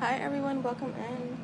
Hi everyone, welcome in.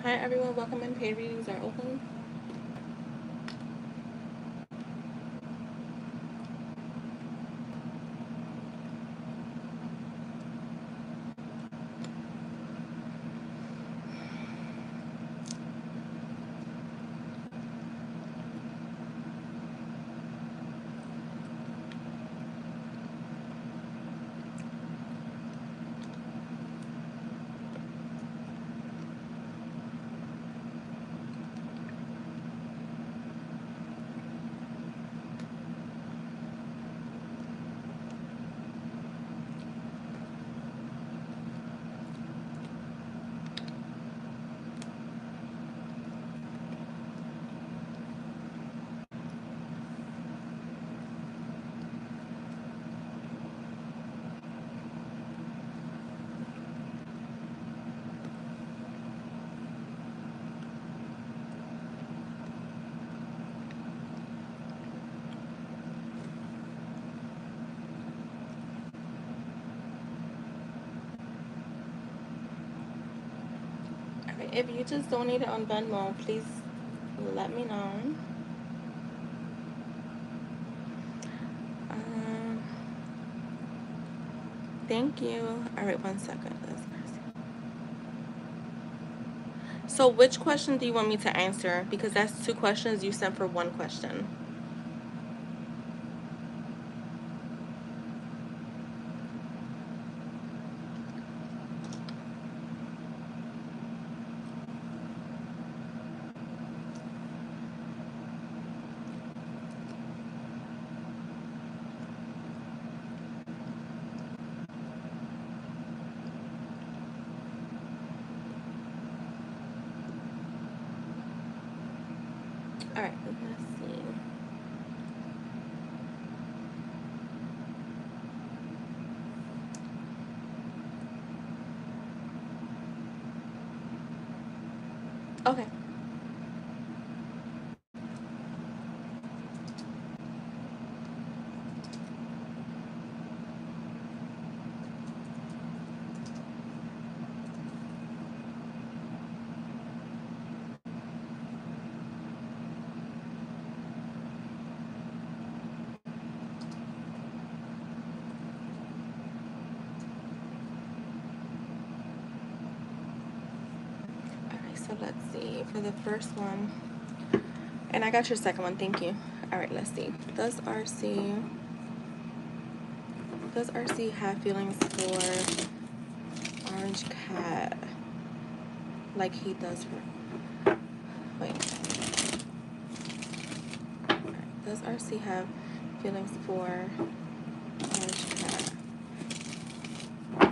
Hi everyone, welcome in. Paid readings are open. If you just donated on Venmo, please let me know. Um, Thank you. All right, 1 second. So which question do you want me to answer? Because that's 2 questions you sent for 1 question. All right, let's see. Okay. All right, so let's see. For the first one, and I got your second one. Thank you. All right, let's see. Does RC have feelings for Orange Cat like he does for? Wait. All right. Does RC have feelings for Orange Cat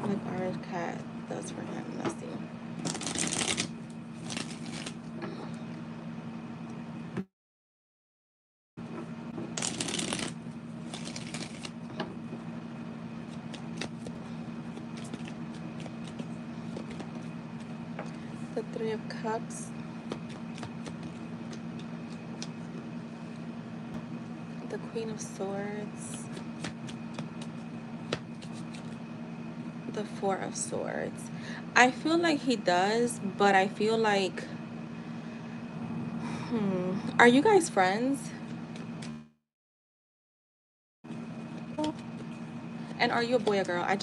like Orange Cat does for him? Let's see. The Three of Cups, the Queen of Swords, the Four of Swords. I feel like he does, but I feel like, are you guys friends? And are you a boy or girl? I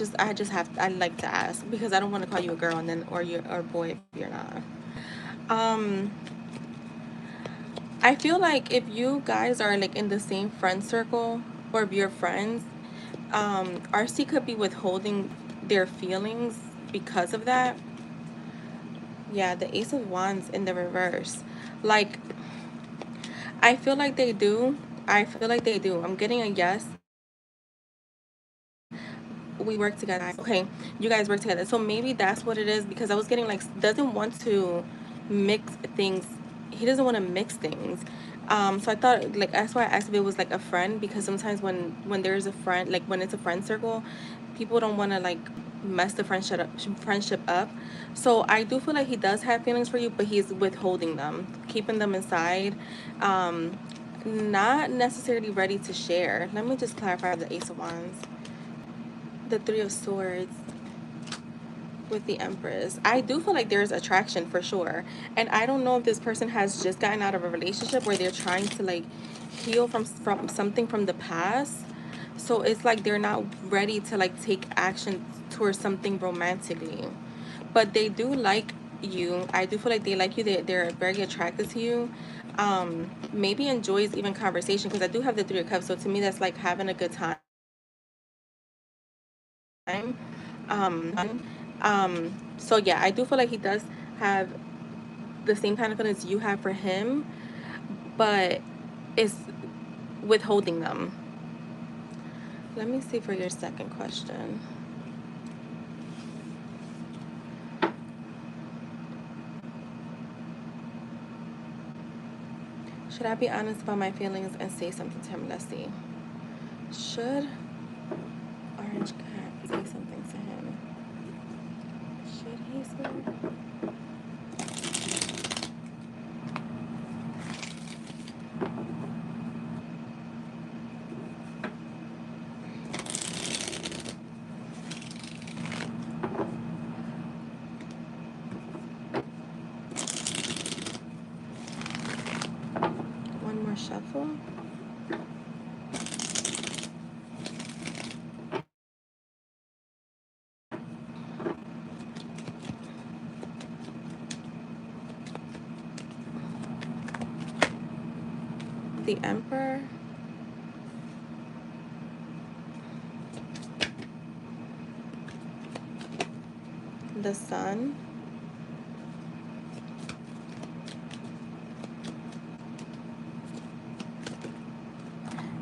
like to ask because I don't want to call you a girl and then or boy if you're not. Um, I feel like if you guys are like in the same friend circle or if you're friends, RC could be withholding their feelings because of that. Yeah, the Ace of Wands in the reverse. Like, I feel like they do. I feel like they do. I'm getting a yes. We work together. Okay, you guys work together. So maybe that's what it is because I was getting like doesn't want to mix things. He doesn't want to mix things. So I thought like that's why I asked if it was like a friend because sometimes when there's a friend like when it's a friend circle, people don't want to like mess the friendship up. So I do feel like he does have feelings for you, but he's withholding them, keeping them inside. Not necessarily ready to share. Let me just clarify the Ace of Wands, the Three of Swords with the Empress. I do feel like there's attraction for sure. And I don't know if this person has just gotten out of a relationship where they're trying to like heal from something from the past. So it's like they're not ready to like take action towards something romantically. But they do like you. I do feel like they like you. They're very attracted to you. Maybe enjoys even conversation because I do have the Three of Cups. So to me, that's like having a good time. So yeah, I do feel like he does have the same kind of feelings you have for him, but it's withholding them. Let me see for your second question. Should I be honest about my feelings and say something to him? Let's see. Should Orange Cat say something to him? Should he say? more shuffle. The Emperor. The Sun.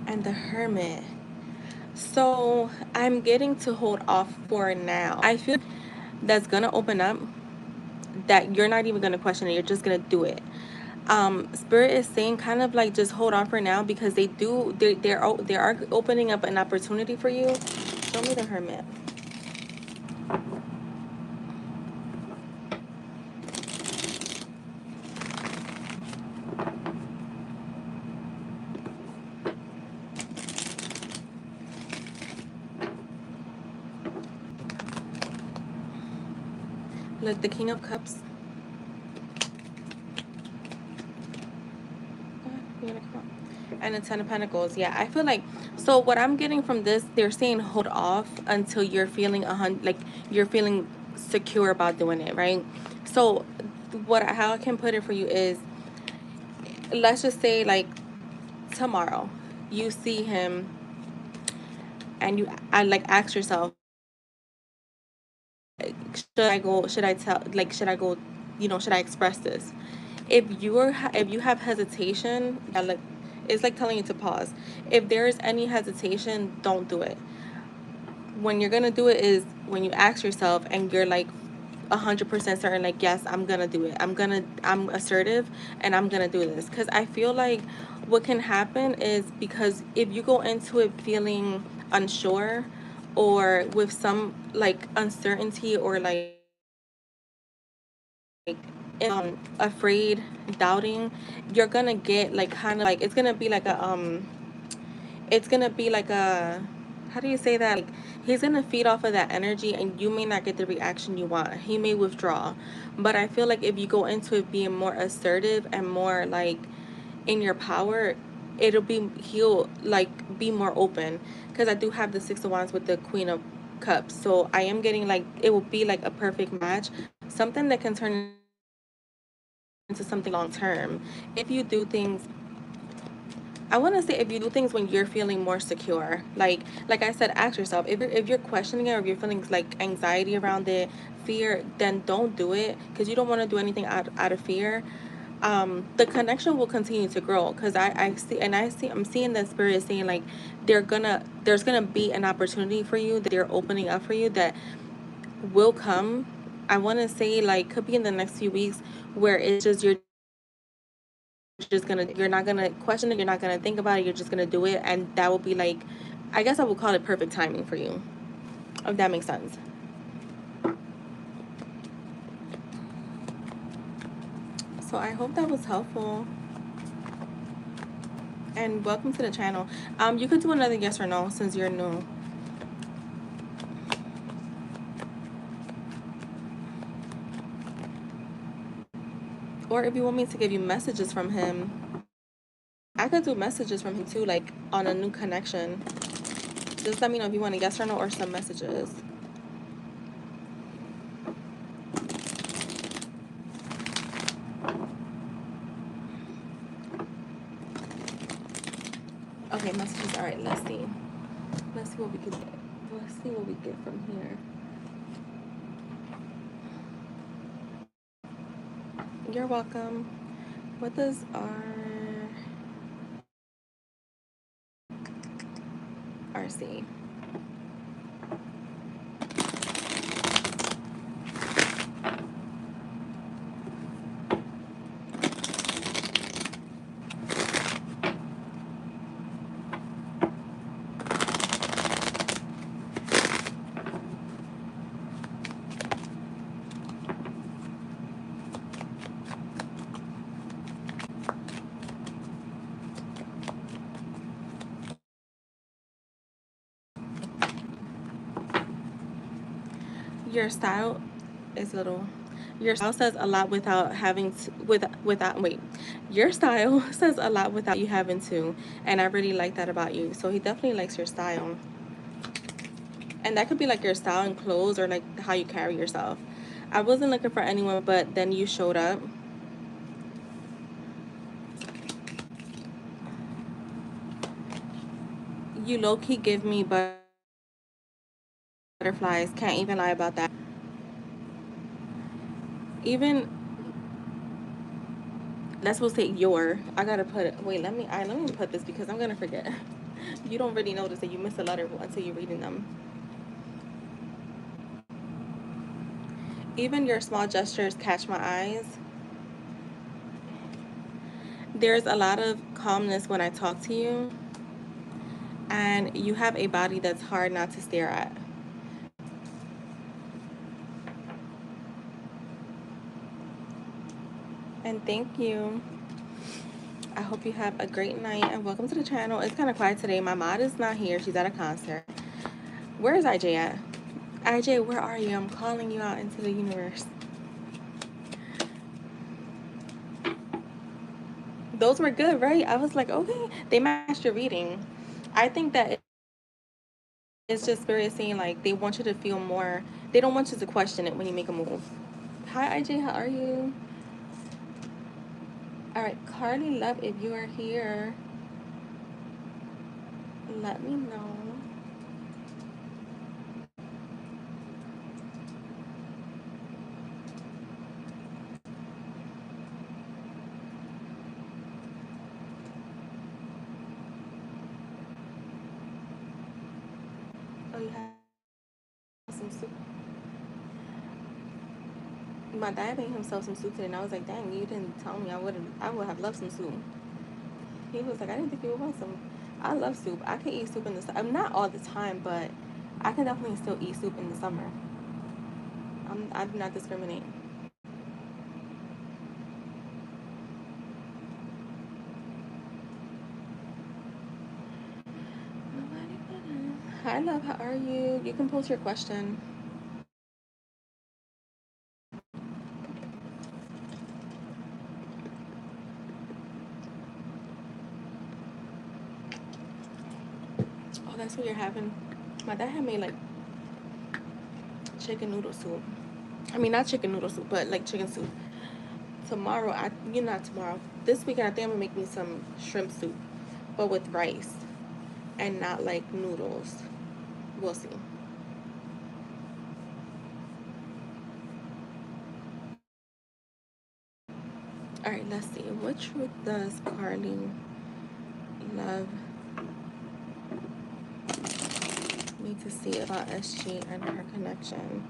And the Hermit. So I'm getting to hold off for now. I feel that's gonna open up, that you're not even gonna question it, you're just gonna do it. Spirit is saying kind of like just hold on for now, because they are opening up an opportunity for you. Show me the Hermit. Look, the King of Cups. And the Ten of Pentacles. Yeah, I feel like, so what I'm getting from this, they're saying hold off until you're feeling like you're feeling secure about doing it, right? So how I can put it for you is, let's just say like tomorrow you see him and I like ask yourself, should I go, should I express this? If you have hesitation, that like, it's like telling you to pause. If there's any hesitation, don't do it. When you're gonna do it is when you ask yourself and you're like 100% certain, like, yes, I'm gonna do it, I'm assertive and I'm gonna do this. Because I feel like what can happen is, because if you go into it feeling unsure or with some like uncertainty, or like afraid, doubting, you're gonna get like kind of like, it's gonna be like a, how do you say that, like, he's gonna feed off of that energy and you may not get the reaction you want. He may withdraw. But I feel like if you go into it being more assertive and more like in your power, he'll like be more open. Because I do have the Six of Wands with the Queen of Cups, so I am getting like it will be like a perfect match, something that can turn into something long term. If you do things, I want to say, if you do things when you're feeling more secure, like I said, ask yourself, if you're questioning it, or if you're feeling like anxiety around it, fear, then don't do it, because you don't want to do anything out of fear. The connection will continue to grow, because I'm seeing that Spirit is saying like there's gonna be an opportunity for you that they're opening up for you that will come. I want to say like could be in the next few weeks, where it's just you're not gonna question it, you're not gonna think about it, you're just gonna do it, and that will be like, I guess I would call it perfect timing for you, if that makes sense. So I hope that was helpful, and welcome to the channel. You could do another yes or no since you're new. Or if you want me to give you messages from him, I could do messages from him too, like on a new connection. Just let me know if you want a yes or no, or some messages. Okay, messages. All right, let's see. Let's see what we can get. Let's see what we get from here. You're welcome. What does RC? Your style is little. Your style says a lot without having to, without wait. Your style says a lot without you having to, and I really like that about you. So he definitely likes your style. And that could be like your style in clothes or like how you carry yourself. I wasn't looking for anyone, but then you showed up. You low key give me butterflies. Can't even lie about that. Even that's supposed to say your. I gotta put it. Wait, let me put this because I'm gonna forget. You don't really notice that you miss a letter until you're reading them. Even your small gestures catch my eyes. There's a lot of calmness when I talk to you, and you have a body that's hard not to stare at. And thank you. I hope you have a great night and welcome to the channel. It's kind of quiet today. My mod is not here. She's at a concert. Where is IJ at? IJ, where are you? I'm calling you out into the universe. Those were good, right? I was like, okay, they matched your reading. I think that it's just spirit saying like they want you to feel more. They don't want you to question it when you make a move. Hi, IJ, how are you? All right, Carly Love, if you are here, let me know. Oh, you have some soup. My dad made himself some soup today, and I was like, dang, you didn't tell me. I would have loved some soup. He was like, I didn't think you would want some. I love soup. I can eat soup in the summer. I'm not all the time, but I can definitely still eat soup in the summer. I do not discriminate. Hi, love. How are you? You can post your question. Oh, that's what you're having. My dad had made like chicken noodle soup. I mean, not chicken noodle soup, but like chicken soup. Tomorrow, not tomorrow. This weekend, I think I'm gonna make me some shrimp soup, but with rice and not like noodles. We'll see. All right, let's see. What truth does Carly Love need to see about SG and her connection?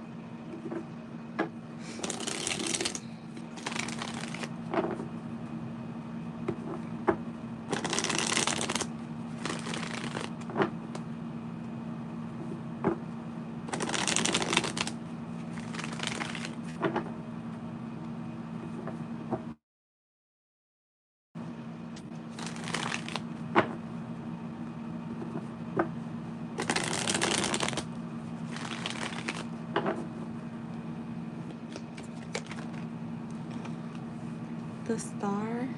The star.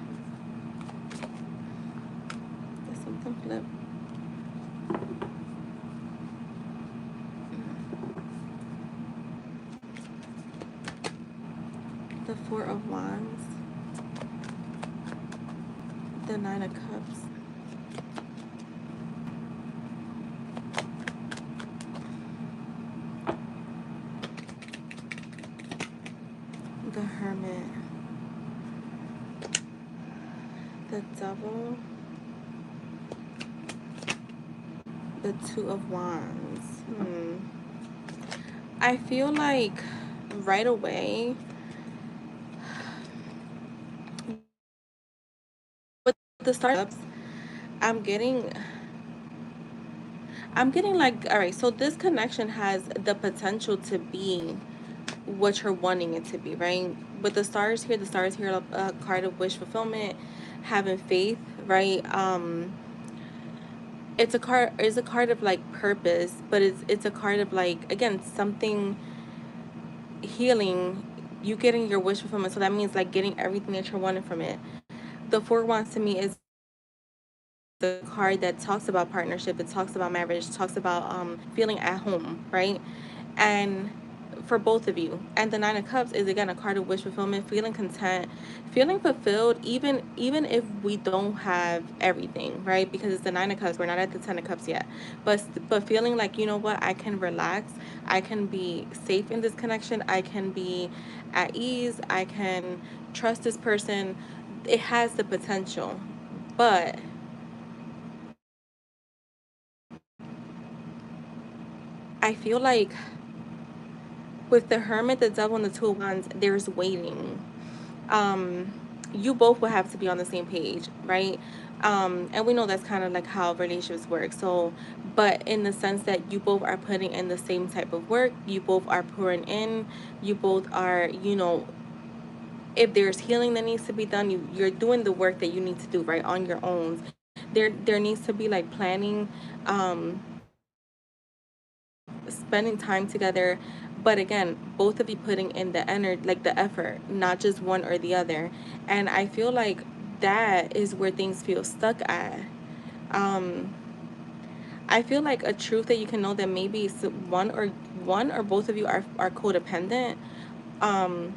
There's something flip. The Four of Wands. The Nine of Cups. The Hermit. The Devil. The Two of Wands. I feel like right away with the startups, I'm getting I'm getting like, all right, so this connection has the potential to be what you're wanting it to be, right? With the stars here, a card of wish fulfillment, having faith, right? It's a card of like purpose, but it's a card of like, again, something healing you getting your wish fulfillment. So that means like getting everything that you're wanting from it. The Four Wands to me is the card that talks about partnership, it talks about marriage, talks about feeling at home, right? And for both of you. And the Nine of Cups is again a card of wish fulfillment, feeling content, feeling fulfilled, even if we don't have everything, right? Because it's the Nine of Cups, we're not at the Ten of Cups yet. But feeling like, you know what, I can relax, I can be safe in this connection, I can be at ease, I can trust this person. It has the potential. But I feel like with the Hermit, the Devil, and the Two of Wands, there's waiting. Um, you both will have to be on the same page, right? And we know that's kind of like how relationships work. So, but in the sense that you both are putting in the same type of work, you both are pouring in, you both are, if there's healing that needs to be done, you're doing the work that you need to do, right, on your own. There needs to be like planning, spending time together, but again, both of you putting in the energy, like the effort, not just one or the other. And I feel like that is where things feel stuck at. um I feel like a truth that you can know that maybe one or both of you are codependent. um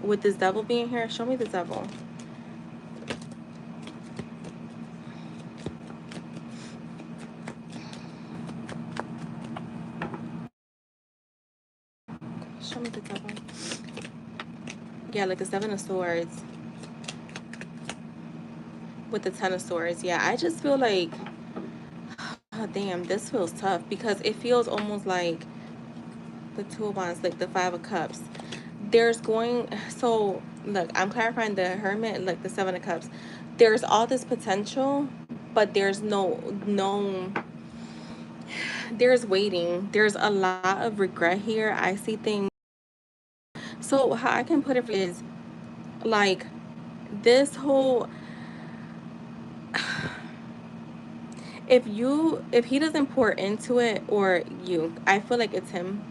with this Devil being here, show me the Devil. Show me the Devil. Yeah, like the Seven of Swords with the Ten of Swords. Yeah, I just feel like, oh damn, this feels tough because it feels almost like the Two of Wands, like the Five of Cups. There's going, so look, I'm clarifying the Hermit, like the Seven of Cups. There's all this potential, but there's no, there's waiting. There's a lot of regret here. I see things. So how I can put it is like this whole, if he doesn't pour into it, or you, I feel like it's him.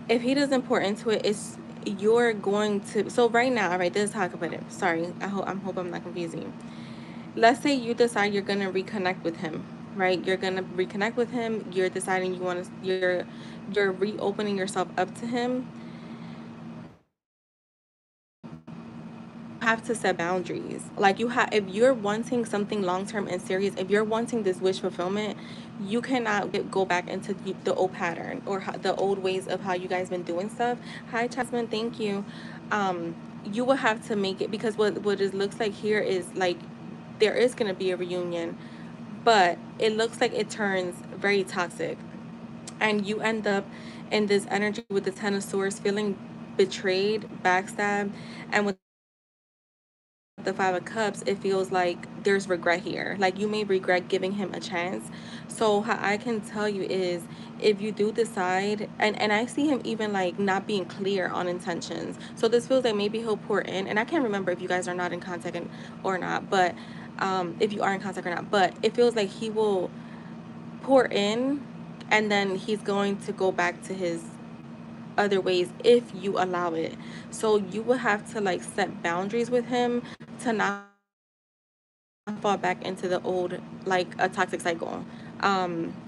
If he doesn't pour into it, it's you're going to. So right now, right, this is how I can put it. Sorry, I hope I'm not confusing you. Let's say you decide you're gonna reconnect with him, right? You're gonna reconnect with him. You're deciding you want to. You're reopening yourself up to him. Have to set boundaries. Like you have, if you're wanting something long term and serious, if you're wanting this wish fulfillment, you cannot go back into the old pattern or the old ways of how you guys been doing stuff. Hi Jasmine, thank you. You will have to make it, because what it looks like here is like there is going to be a reunion, but it looks like it turns very toxic, and you end up in this energy with the Ten of Swords, feeling betrayed, backstabbed, and with the Five of Cups, it feels like there's regret here. Like you may regret giving him a chance. So how I can tell you is, if you do decide, and I see him even like not being clear on intentions. So this feels like maybe he'll pour in, and I can't remember if you guys are not in contact or not, but if you are in contact or not, but it feels like he will pour in, and then he's going to go back to his other ways if you allow it. So you will have to like set boundaries with him to not fall back into the old, like a toxic cycle.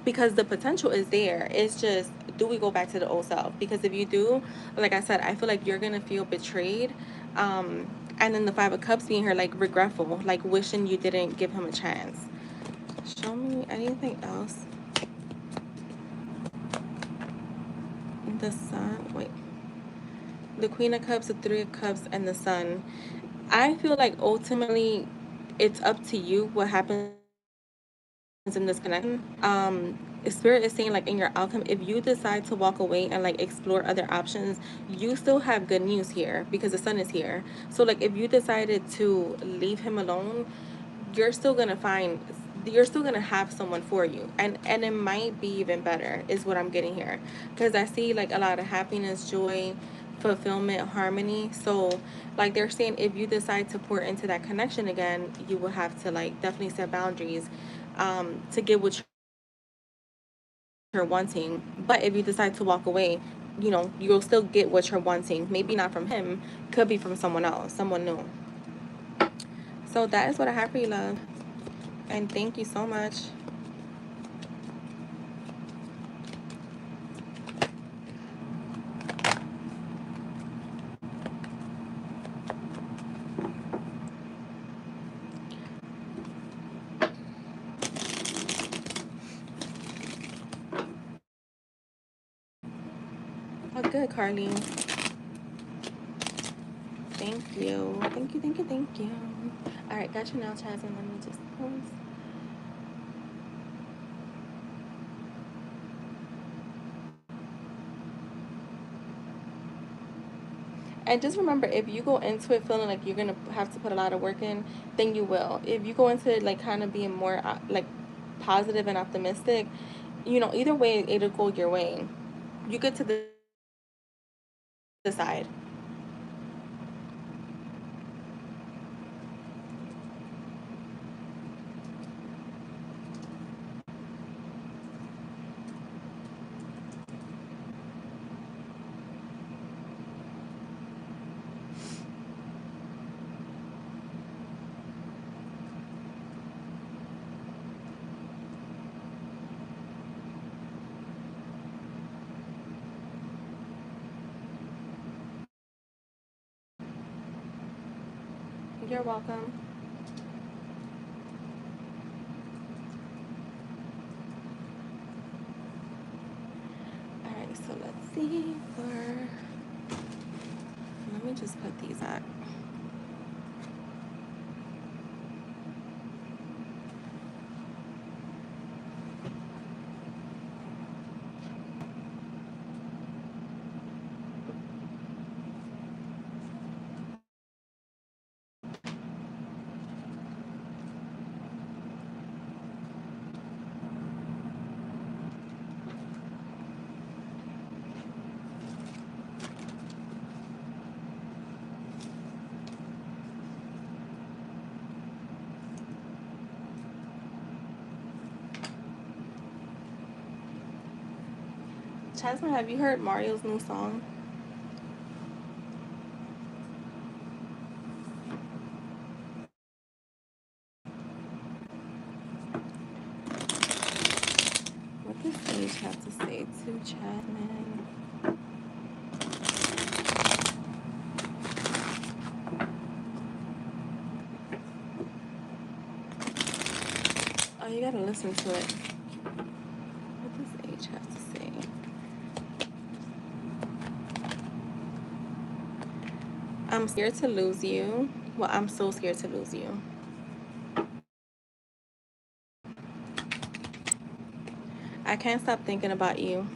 Because the potential is there. It's just, do we go back to the old self? Because if you do, like I said, I feel like you're gonna feel betrayed. And then the Five of Cups being here, like regretful, like wishing you didn't give him a chance. Show me anything else. The Sun, wait. The Queen of Cups, the Three of Cups, and the Sun. I feel like ultimately it's up to you what happens in this connection. Spirit is saying like in your outcome, if you decide to walk away and like explore other options, you still have good news here because the Sun is here. So like if you decided to leave him alone, you're still gonna find, you're still gonna have someone for you, and it might be even better is what I'm getting here, because I see like a lot of happiness, joy, fulfillment, harmony. So like they're saying, if you decide to pour into that connection again, you will have to like definitely set boundaries, to get what you're wanting. But if you decide to walk away, you know, you'll still get what you're wanting. Maybe not from him, could be from someone else, someone new. So that is what I have for you, love. And thank you so much. Oh, good, Carly. Thank you. Thank you, thank you, thank you. All right, got you now, Chaz, and let me just pause. And just remember, if you go into it feeling like you're going to have to put a lot of work in, then you will. If you go into it, like, kind of being more, like, positive and optimistic, you know, either way, it'll go your way. You get to decide. You're welcome. All right, so let's see for... Let me just put these back. Chasma, have you heard Mario's new song? What does Sage have to say to Chapman? Oh, you gotta listen to it. What does Age have to say? I'm scared to lose you. Well, I'm so scared to lose you. I can't stop thinking about you.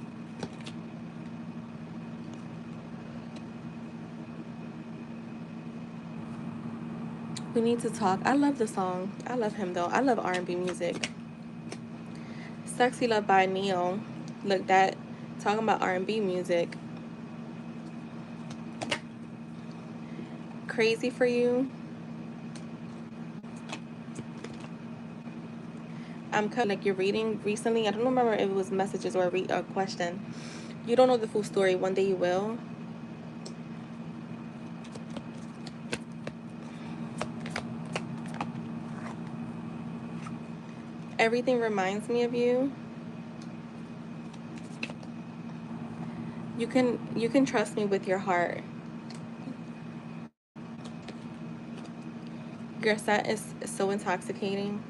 We need to talk. I love the song. I love him though. I love R&B music. Sexy Love by Neil. Look, that talking about R&B music. Crazy for You. I'm like you're reading recently. I don't remember if it was messages or a question. You don't know the full story. One day you will. Everything reminds me of you. You can trust me with your heart. Your scent is so intoxicating.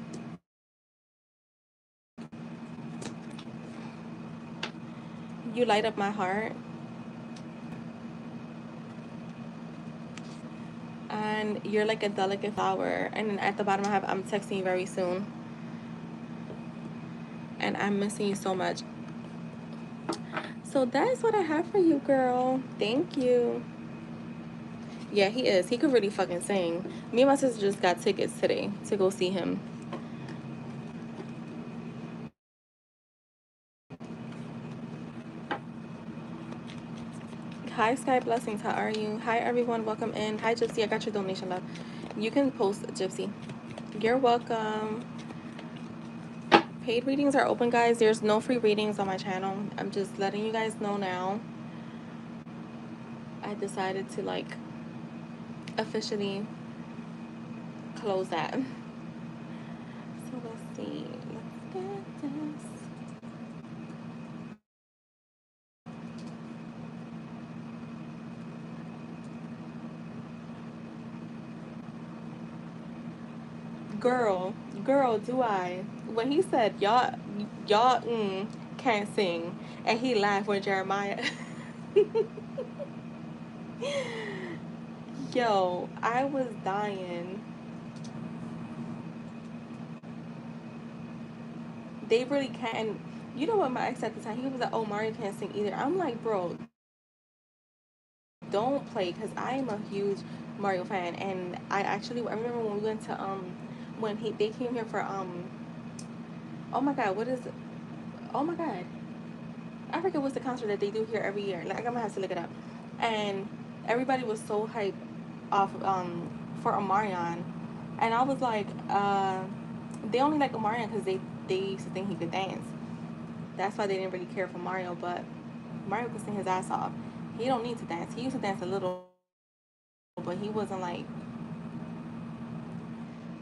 You light up my heart. And you're like a delicate flower. And then at the bottom I have, I'm texting you very soon. And I'm missing you so much. So that's what I have for you, girl. Thank you. Yeah, he is. He could really fucking sing. Me and my sister just got tickets today to go see him. Hi, Sky Blessings. How are you? Hi, everyone. Welcome in. Hi, Gypsy. I got your donation, love. You can post, Gypsy. You're welcome. Paid readings are open, guys. There's no free readings on my channel. I'm just letting you guys know now. I decided to like officially close that. So let's see. Let's get this. Girl, girl, do I? When he said y'all can't sing, and he laughed when Jeremiah. Yo, I was dying. They really can't. And you know what? My ex at the time, he was like, "Oh, Mario can't sing either." I'm like, bro, don't play, because I am a huge Mario fan, and I remember when we went to when they came here for oh my god, what is it? Oh my god, I forget what's the concert that they do here every year. Like, I'm gonna have to look it up. And everybody was so hyped off for Omarion, and I was like, they only like Omarion because they used to think he could dance. That's why they didn't really care for Mario. But Mario could sing his ass off. He don't need to dance. He used to dance a little, but he wasn't like.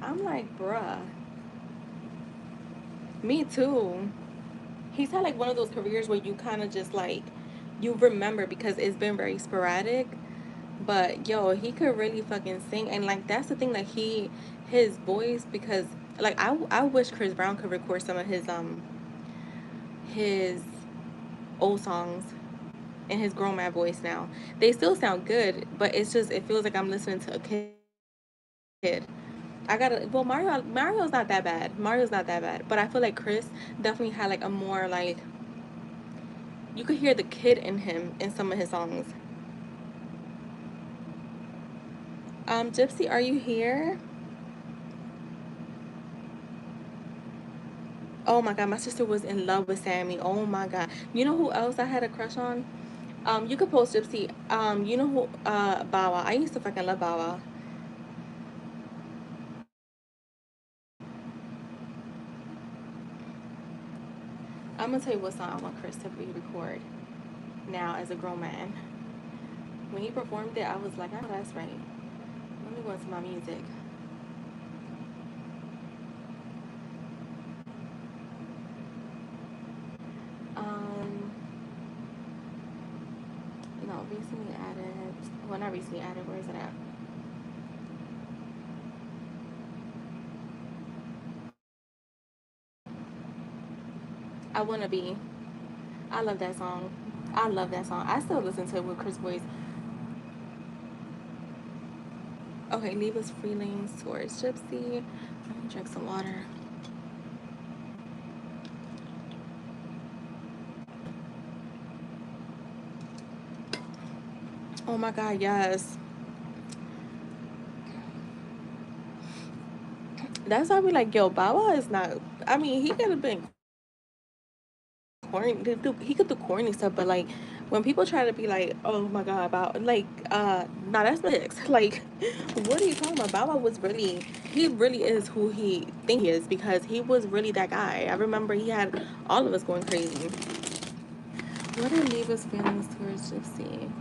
I'm like, bruh. Me too. He's had like one of those careers where you kind of just like you remember because it's been very sporadic. But yo, he could really fucking sing, and like that's the thing, like his voice, because like I wish Chris Brown could record some of his old songs in his grown man voice now. They still sound good, but it's just it feels like I'm listening to a kid. I gotta well Mario's not that bad. Mario's not that bad. But I feel like Chris definitely had like a more like you could hear the kid in him in some of his songs. Gypsy, are you here? Oh my god, my sister was in love with Sammy. Oh my god. You know who else I had a crush on? You could post Gypsy. You know who Bow Wow. I used to fucking love Bow Wow. I'm gonna tell you what song I want Chris to re-record now as a grown man. When he performed it, I was like, I know that's right. Let me go into my music. Um no, recently added, well, not recently added, where is it at? I Wanna Be. I love that song. I love that song. I still listen to it with Chris voice. Okay, leave us feelings towards Gypsy. Let me drink some water. Oh my god, yes. That's why we like, yo, Baba is not. I mean, he could have been corny. He could do corny stuff, but like, when people try to be like, oh my god, about like, nah, that's mixed. Like, what are you talking about? Baba was really, he really is who he think he is, because he was really that guy. I remember he had all of us going crazy. What are Leva's feelings towards Gypsy?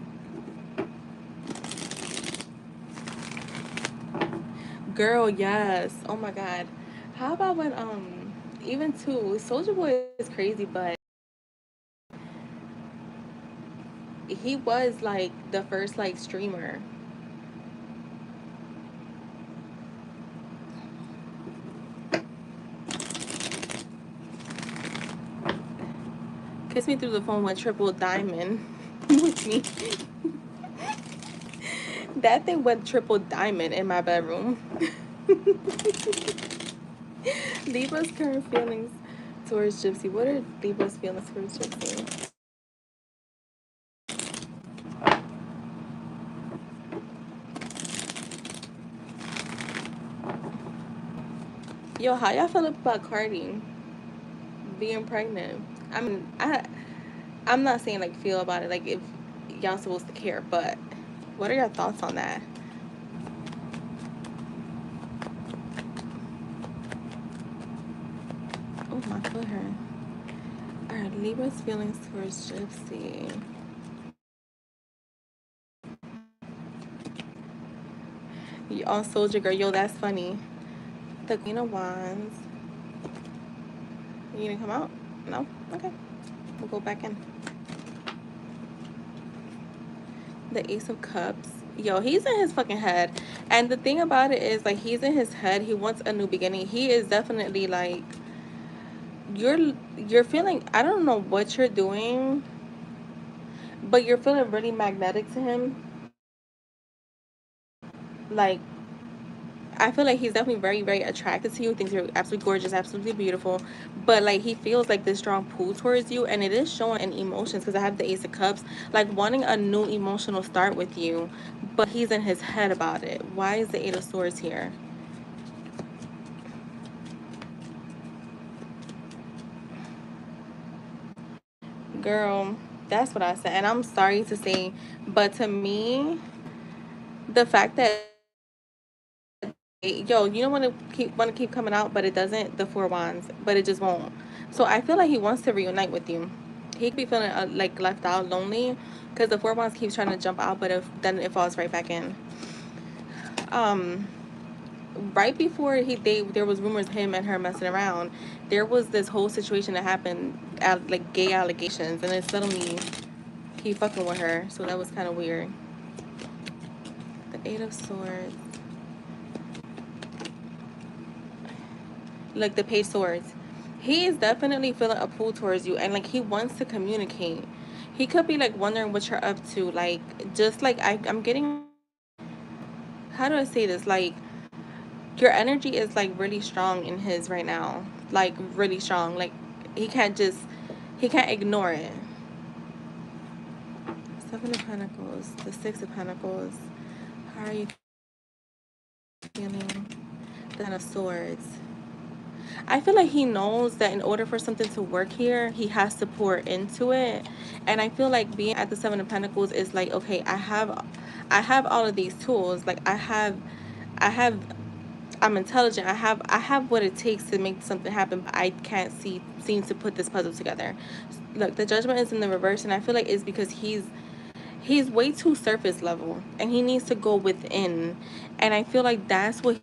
Girl, yes. Oh my god. How about when even too, Soldier Boy is crazy, but he was like the first like streamer. Kiss Me Through the Phone went triple diamond with me. That thing went triple diamond in my bedroom. Libras current feelings towards Gypsy. What are Libras feelings towards Gypsy? Yo, how y'all feel about Cardi being pregnant? I mean, I'm not saying like feel about it like if y'all supposed to care, but what are your thoughts on that? Oh my god. Alright, Libra's feelings towards Gypsy. on Soldier Girl. Yo, that's funny. The Queen of Wands. You didn't come out? No? Okay. We'll go back in. The Ace of Cups. Yo, he's in his fucking head. And the thing about it is, like, he's in his head. He wants a new beginning. He is definitely, like, you're feeling, I don't know what you're doing, but you're feeling really magnetic to him. Like, I feel like he's definitely very, very attracted to you. Thinks you're absolutely gorgeous, absolutely beautiful. But like he feels like this strong pull towards you, and it is showing in emotions because I have the Ace of Cups, like wanting a new emotional start with you. But he's in his head about it. Why is the Eight of Swords here? Girl, that's what I said, and I'm sorry to say, but to me, the fact that yo, you don't want to keep coming out, but it doesn't. The Four Wands, but it just won't. So I feel like he wants to reunite with you. He could be feeling like left out, lonely, because the Four Wands keeps trying to jump out, but if then it falls right back in. Um, right before there was rumors of him and her messing around. There was this whole situation that happened, like gay allegations, and then suddenly he fucking with her. So that was kind of weird. The Eight of Swords. Like the Page Swords. He is definitely feeling a pull towards you, and like he wants to communicate. He could be like wondering what you're up to, like just like I'm getting, how do I say this, like your energy is like really strong in his right now, like really strong, like he can't just, he can't ignore it. Seven of Pentacles, the Six of Pentacles. How are you feeling? The Ten of Swords. I feel like he knows that in order for something to work here, he has to pour into it. And I feel like being at the Seven of Pentacles is like, okay, I have all of these tools. Like I have I'm intelligent. I have what it takes to make something happen, but I can't seem to put this puzzle together. Look, the Judgment is in the reverse, and I feel like it's because he's way too surface level and he needs to go within. And I feel like that's what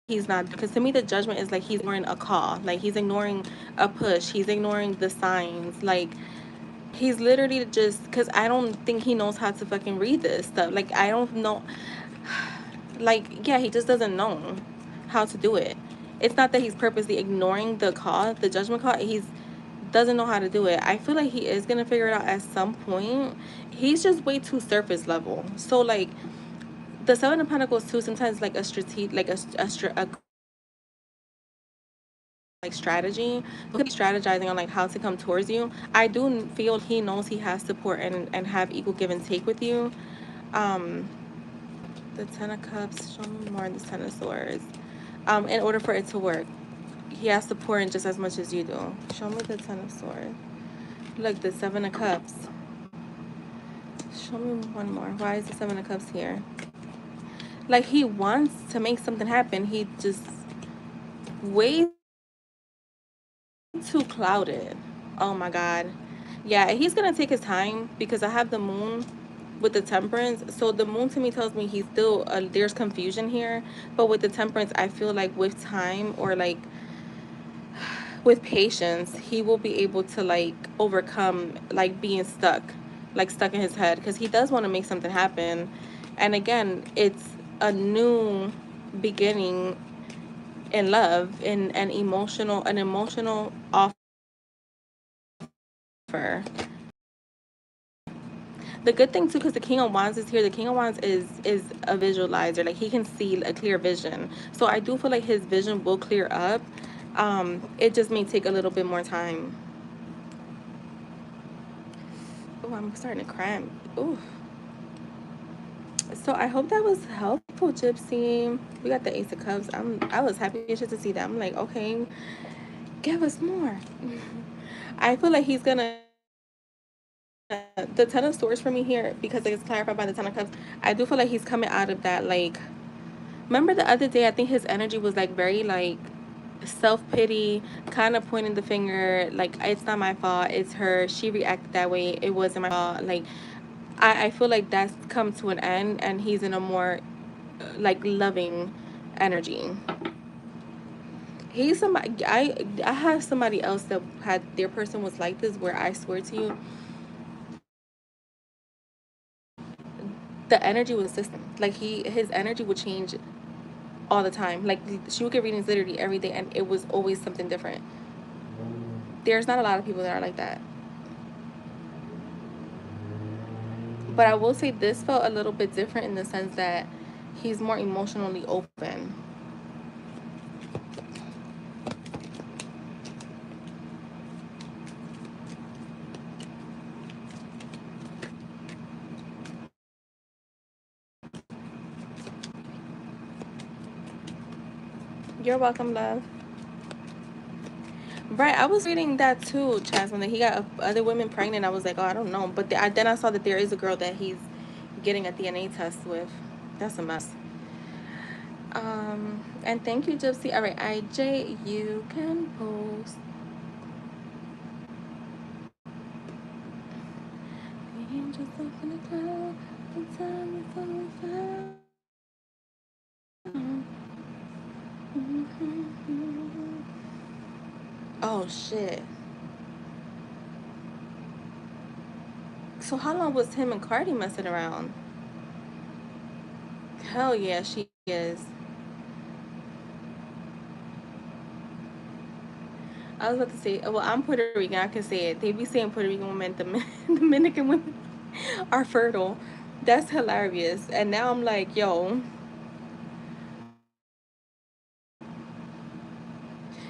he's not, because to me the Judgment is like he's ignoring a call, like he's ignoring a push, he's ignoring the signs, like he's literally just, because I don't think he knows how to fucking read this stuff, like I don't know, like yeah, he just doesn't know how to do it. It's not that he's purposely ignoring the call, the Judgment call, he's doesn't know how to do it. I feel like he is gonna figure it out at some point. He's just way too surface level. So like the Seven of Pentacles too, sometimes like a strategic, like a like strategy. He'll be strategizing on like how to come towards you. I do feel he knows he has support and have equal give and take with you. Um, the Ten of Cups, show me more. The Ten of Swords. In order for it to work, he has to pour in just as much as you do. Show me the Ten of Swords. Look, the Seven of Cups. Show me one more. Why is the Seven of Cups here? Like he wants to make something happen. He just way too clouded. Oh my God. Yeah, he's gonna take his time because I have the moon with the Temperance. So the moon to me tells me he's still there's confusion here. But with the Temperance, I feel like with time, or like with patience, he will be able to like overcome like being stuck, like stuck in his head, because he does want to make something happen. And again, it's a new beginning in love, in an emotional offer. The good thing too, because the King of Wands is here. The King of Wands is a visualizer. Like he can see a clear vision. So I do feel like his vision will clear up. It just may take a little bit more time. Oh, I'm starting to cramp. Oh. So I hope that was helpful, Gypsy. We got the Ace of Cups. I was happy as shit to see that. I'm like, okay, give us more. I feel like he's gonna, the Ten of Swords for me here, because it's clarified by the Ten of Cups. I do feel like he's coming out of that, like, remember the other day, I think his energy was like very like self-pity, kind of pointing the finger, like it's not my fault, it's her, she reacted that way, it wasn't my fault. Like I feel like that's come to an end, and he's in a more like loving energy. He's somebody I have somebody else that had their person was like this, where I swear to you, the energy was system. Like his energy would change all the time. Like she would get readings literally every day, and it was always something different. There's not a lot of people that are like that. But I will say this felt a little bit different in the sense that he's more emotionally open. You're welcome, love. Right, I was reading that too, Jasmine, that he got other women pregnant. I was like, oh, I don't know. But then I saw that there is a girl that he's getting a DNA test with. That's a mess. And thank you, Gypsy. All right, IJ, you can post. The angels up in the cloud, the time is always found. Oh shit. So how long was him and Cardi messing around? Hell yeah, she is. I was about to say, well, I'm Puerto Rican. I can say it. They be saying Puerto Rican women, Dominican women are fertile. That's hilarious. And now I'm like, yo,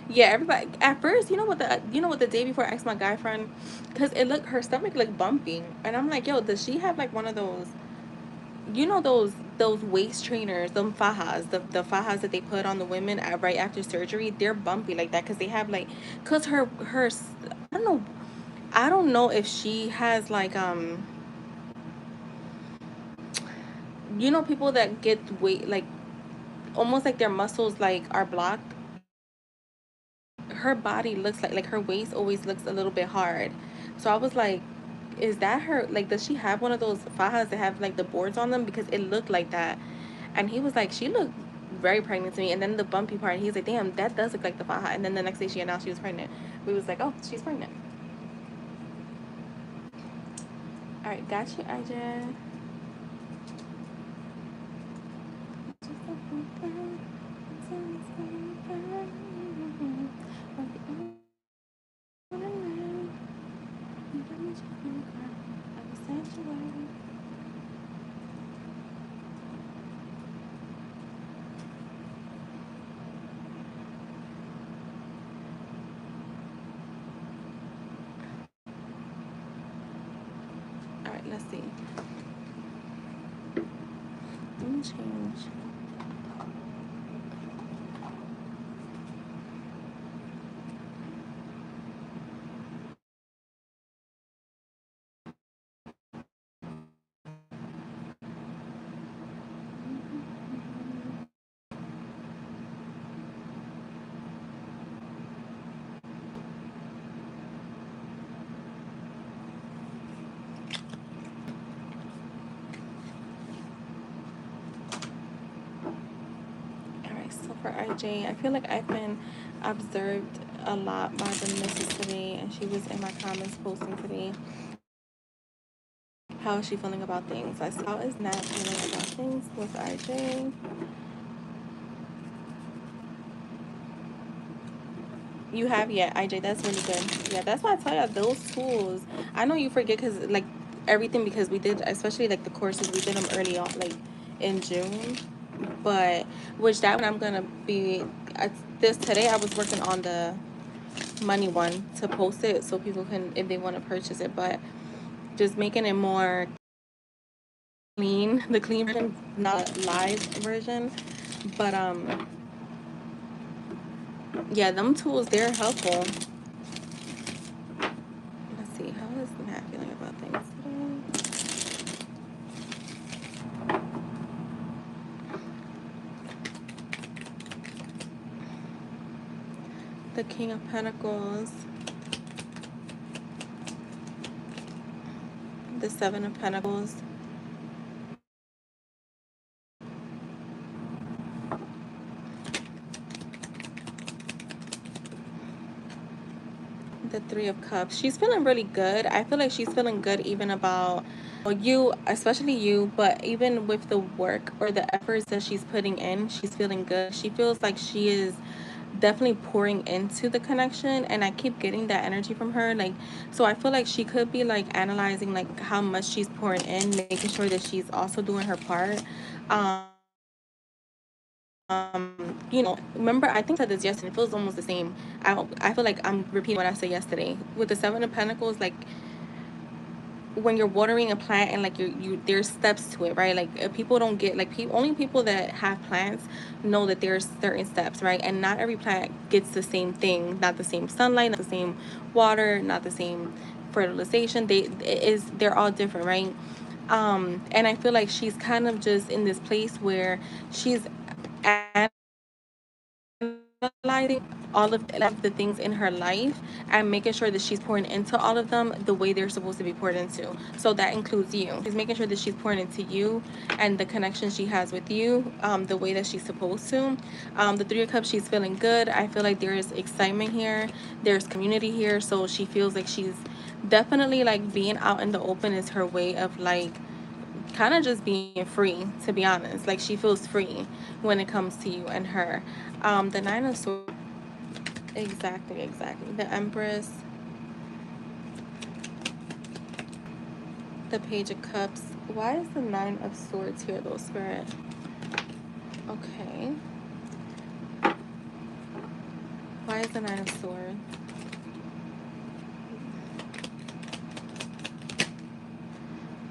yeah. Everybody at first, you know what the day before I asked my guy friend, because it looked her stomach looked bumpy, and I'm like, yo, does she have like one of those, those waist trainers, them fajas, the fajas that they put on the women right after surgery? They're bumpy like that because they have like, cause her I don't know. I don't know if she has like people that get weight like almost like their muscles like are blocked. Her body looks like her waist always looks a little bit hard. So I was like, is that her? Like, does she have one of those fajas that have like the boards on them? Because it looked like that. And he was like, she looked very pregnant to me. And then the bumpy part, he was like, damn, that does look like the faja. And then the next day she announced she was pregnant. We was like, oh, she's pregnant. All right, got you, IJ. All right, let's see. Let me change. All right, so for IJ, I feel like I've been observed a lot by the missus today, and she was in my comments posting today. How is she feeling about things? I see. How is Nat feeling about things with IJ? You have, yeah, IJ. That's really good. Yeah, that's why I tell you those tools. I know you forget because like everything, because we did, especially like the courses, we did them early on, like in June. But which that one I'm gonna be. This today I was working on the money one to post it so people can, if they want to purchase it, but just making it more clean, the clean version, not live version. But yeah, them tools, they're helpful. Let's see, how is Matt feeling about things today? The King of Pentacles, the Seven of Pentacles, The Three of Cups. She's feeling really good. I feel like she's feeling good even about you, especially you, but even with the work or the efforts that she's putting in, she's feeling good. She feels like she is definitely pouring into the connection, and I keep getting that energy from her. Like, so I feel like she could be like analyzing like how much she's pouring in, making sure that she's also doing her part. Remember, I think I said this yesterday. It feels almost the same. I feel like I'm repeating what I said yesterday with the Seven of Pentacles. Like when you're watering a plant and like you there's steps to it, right? Like people don't get like only people that have plants know that there's certain steps, right? And not every plant gets the same thing, not the same sunlight, not the same water, not the same fertilization. They're all different, right? And I feel like she's kind of just in this place where she's analyzing all of the things in her life and making sure that she's pouring into all of them the way they're supposed to be poured into. So that includes you. She's making sure that she's pouring into you and the connection she has with you the way that she's supposed to. The Three of Cups, she's feeling good. I feel like there is excitement here. There's community here. So she feels like she's definitely like being out in the open is her way of like kind of just being free, to be honest. Like she feels free when it comes to you and her. The Nine of Swords, exactly. The Empress, the Page of Cups. Why is the Nine of Swords here, though, Spirit? Okay. Why is the Nine of Swords?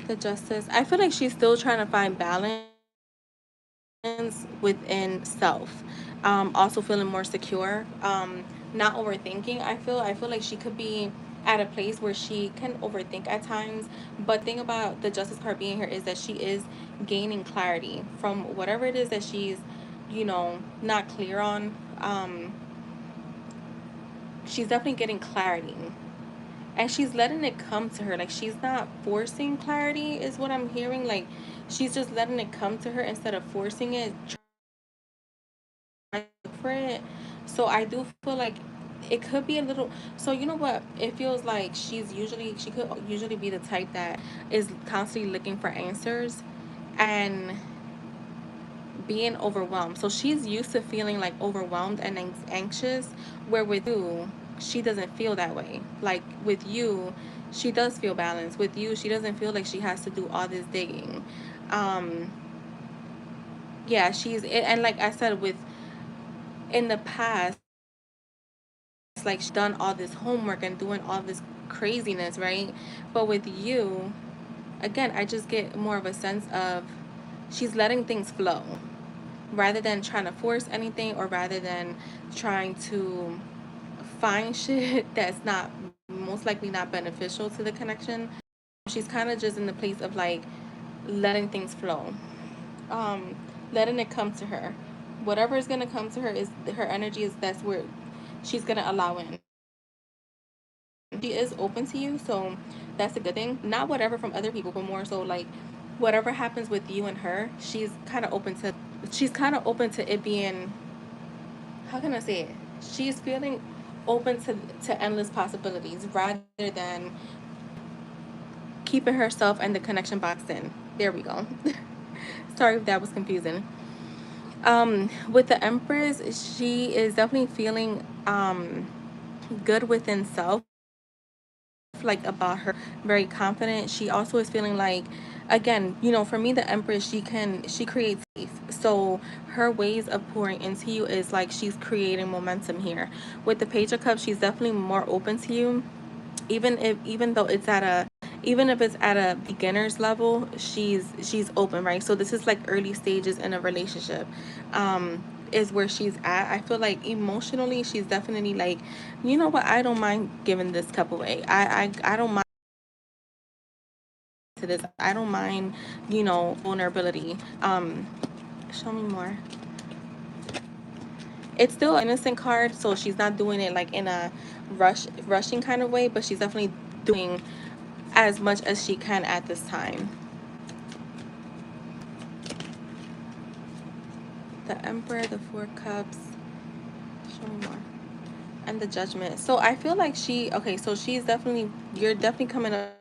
The Justice. I feel like she's still trying to find balance within self. Also feeling more secure. Not overthinking. I feel like she could be at a place where she can overthink at times. But the thing about the Justice card being here is that she is gaining clarity from whatever it is that she's, not clear on. She's definitely getting clarity. And she's letting it come to her. Like she's not forcing clarity is what I'm hearing. Like she's just letting it come to her instead of forcing it, for it. So I do feel like it could be a little. So you know what? It feels like she could usually be the type that is constantly looking for answers and being overwhelmed. So she's used to feeling like overwhelmed and anxious, where with you, she doesn't feel that way. Like with you, she does feel balanced. With you, she doesn't feel like she has to do all this digging. Um, yeah, and like I said, with in the past, like she's done all this homework and doing all this craziness, right? But with you, again, I just get more of a sense of she's letting things flow rather than trying to force anything or rather than trying to find shit that's not most likely not beneficial to the connection. She's kind of just in the place of like letting things flow, um, letting it come to her. Whatever is gonna come to her is her energy is that's where she's gonna allow in. She is open to you, so that's a good thing. Not whatever from other people, but more so like whatever happens with you and her, she's kind of open to it being, how can I say it? She's feeling open to endless possibilities rather than keeping herself and the connection boxed in. There we go. Sorry if that was confusing. With the Empress, she is definitely feeling good within self, like about her, very confident. She also is feeling like, again, for me, the Empress, she creates safe. So her ways of pouring into you is like she's creating momentum here. With the Page of Cups, she's definitely more open to you, even though even if it's at a beginner's level, she's open, right? So this is like early stages in a relationship, is where she's at. I feel like emotionally she's definitely like, you know what, I don't mind giving this cup away. I don't mind to this. I don't mind, vulnerability. Show me more. It's still an innocent card, so she's not doing it like in a rushing kind of way, but she's definitely doing as much as she can at this time. The Emperor, the Four Cups. Show me more. And the judgment. So I feel like okay, so she's definitely, you're definitely coming up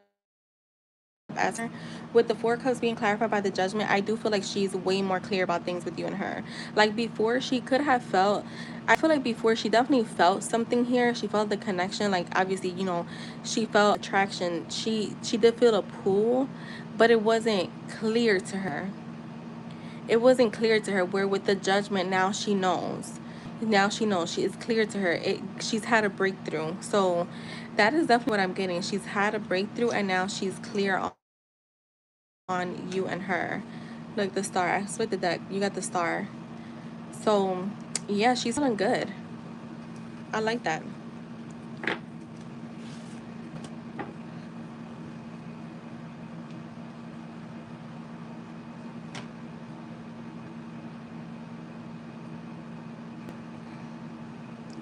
as her. With the Four Cups being clarified by the judgment, I do feel like she's way more clear about things with you and her. Like before, she could have felt, I feel like before she definitely felt something here. She felt the connection. Like obviously, she felt attraction. She did feel a pull, but it wasn't clear to her. It wasn't clear to her, where with the judgment now she knows. Now she knows. She is clear to her. She's had a breakthrough. So that is definitely what I'm getting. She's had a breakthrough and now she's clear on you and her. Look, the star. I split the deck. You got the star. So yeah, she's feeling good. I like that.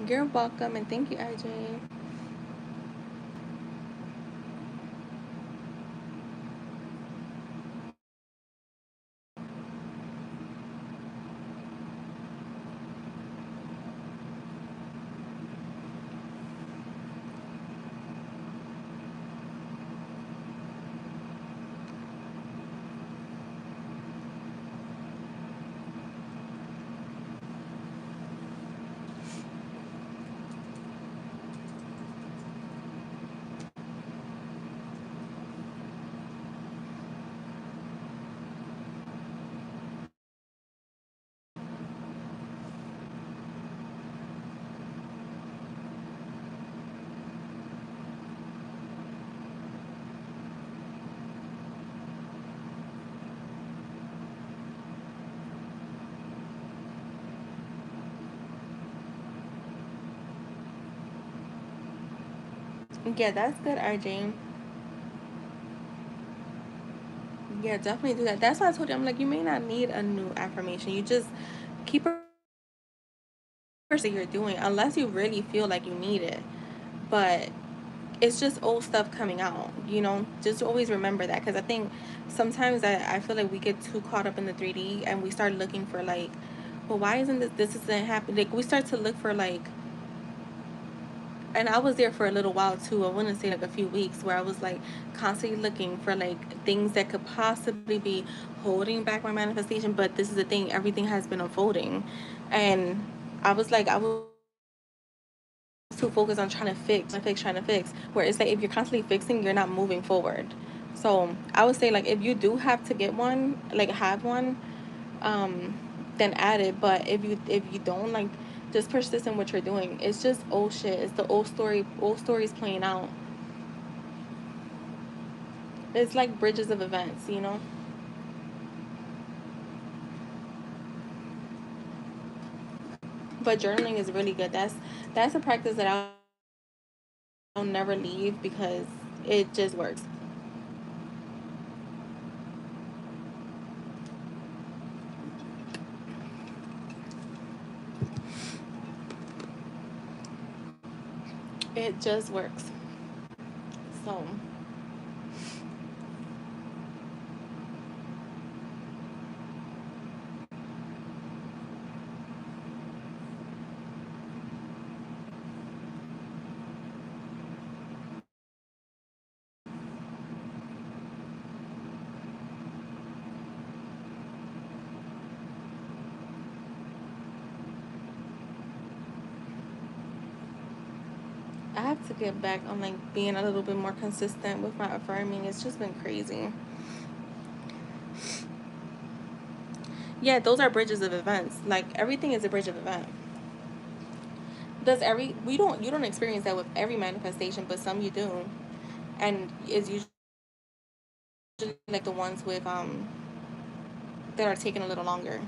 You're welcome, and thank you, IJ. Yeah, that's good, RJ. Yeah, definitely do that. That's why I told you, I'm like, you may not need a new affirmation. You just keep her that you're doing, unless you really feel like you need it. But it's just old stuff coming out, just always remember that, because I think sometimes I feel like we get too caught up in the 3D and we start looking for like, well, why isn't this isn't happening, like we start to look for like, and I was there for a little while too. I wouldn't say like a few weeks, where I was like constantly looking for like things that could possibly be holding back my manifestation. But this is the thing, everything has been unfolding, and I was too focused on trying to fix. Where it's like if you're constantly fixing, you're not moving forward. So I would say like if you do have to get one, like have one, um, then add it. But if you don't, like, just persist in what you're doing. It's just old shit. It's the old story. Old stories playing out. It's like bridges of events. But journaling is really good. That's a practice that I'll never leave because it just works. It just works. So I have to get back on like being a little bit more consistent with my affirming. It's just been crazy. Yeah, those are bridges of events. Like everything is a bridge of event. Does every we don't You don't experience that with every manifestation, but some you do, and it's usually like the ones with that are taking a little longer.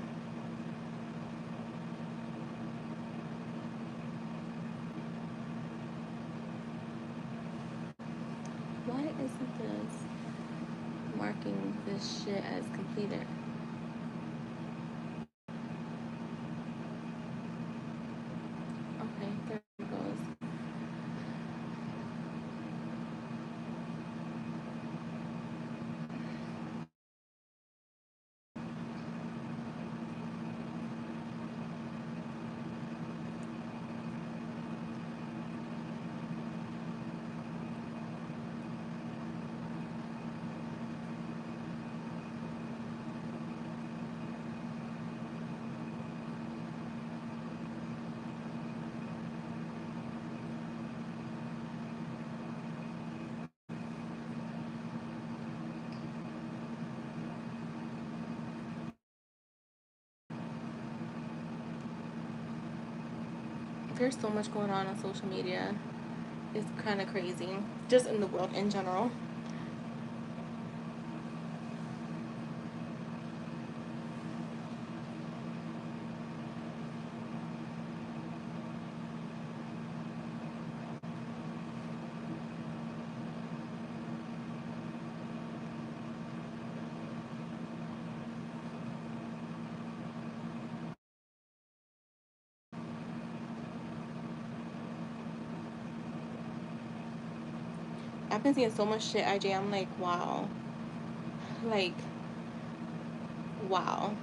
Why isn't this marking this shit as completed? Okay, there it goes. There's so much going on social media. It's kind of crazy. Just in the world in general. I've been seeing so much shit, IJ. I'm like, wow. Like, wow.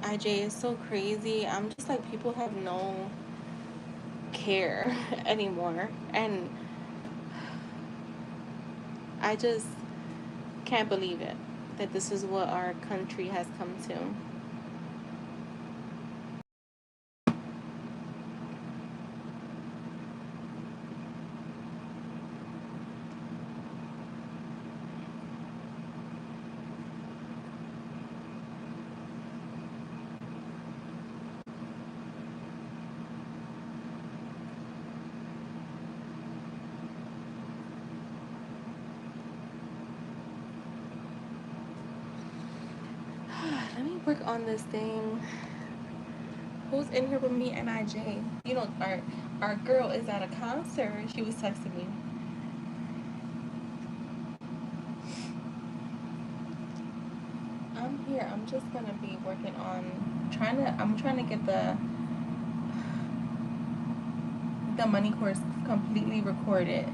IJ is so crazy. I'm just like, people have no care anymore. And I just can't believe it that this is what our country has come to. Let me work on this thing. Who's in here with me and IJ? You know, our girl is at a concert. She was texting me. I'm here. I'm just gonna be working on I'm trying to get the money course completely recorded.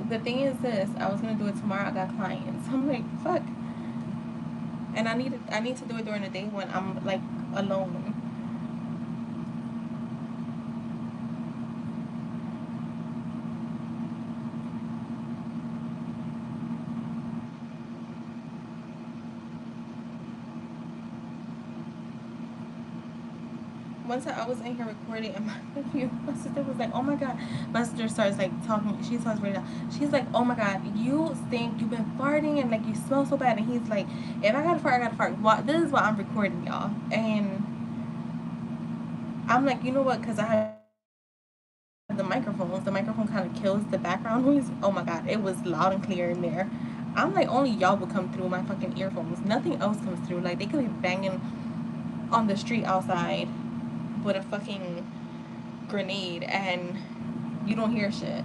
The thing is this, I was gonna do it tomorrow. I got clients. I'm like, fuck. And I need to do it during the day when I'm like alone. Once I was in here recording, and my sister was like, "Oh my god!" My sister starts like talking. She talks right now. She's like, "Oh my god, you stink. You've been farting, and like you smell so bad." And he's like, "If I gotta fart, I gotta fart." Well, this is why I'm recording, y'all. And I'm like, you know what? Because I have the microphones. The microphone kind of kills the background noise. Oh my god, it was loud and clear in there. I'm like, only y'all would come through my fucking earphones. Nothing else comes through. Like they could be banging on the street outside with a fucking grenade and you don't hear shit.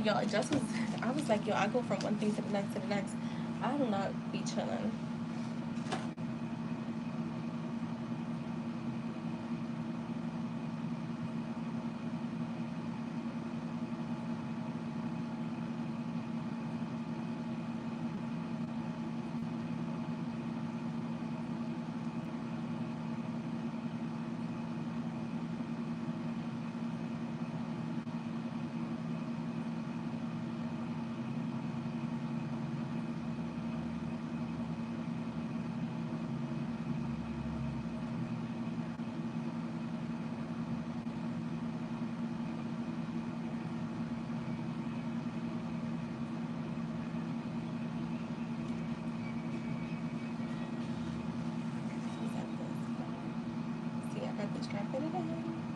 Y'all, Jess was I was like, yo, I go from one thing to the next to the next. I do not be chilling. See, I got the strap in it in.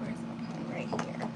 Where's my pen? Right here.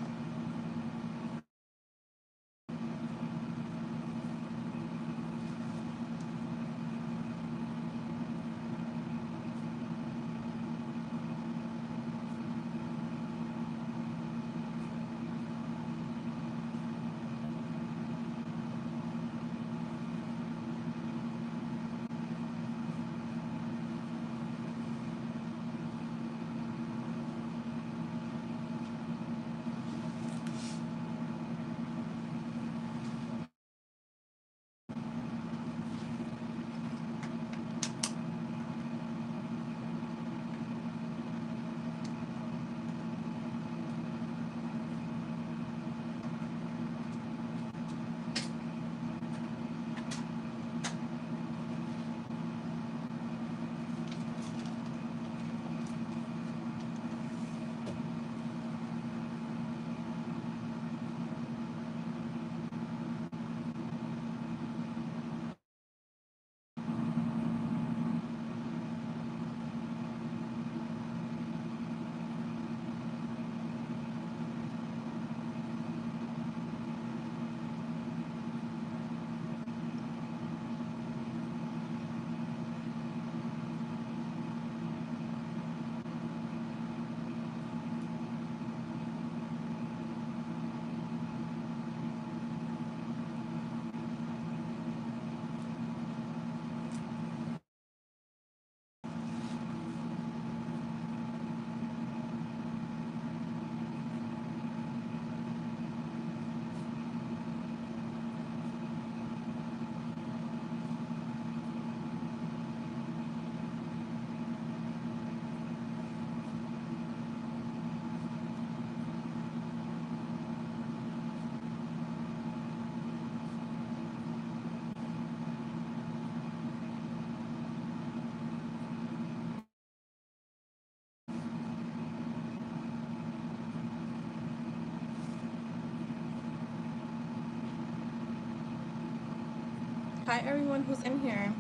Hi, everyone who's in here.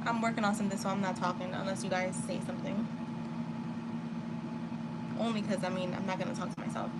I'm working on something, so I'm not talking unless you guys say something. Only because, I mean, I'm not going to talk to myself.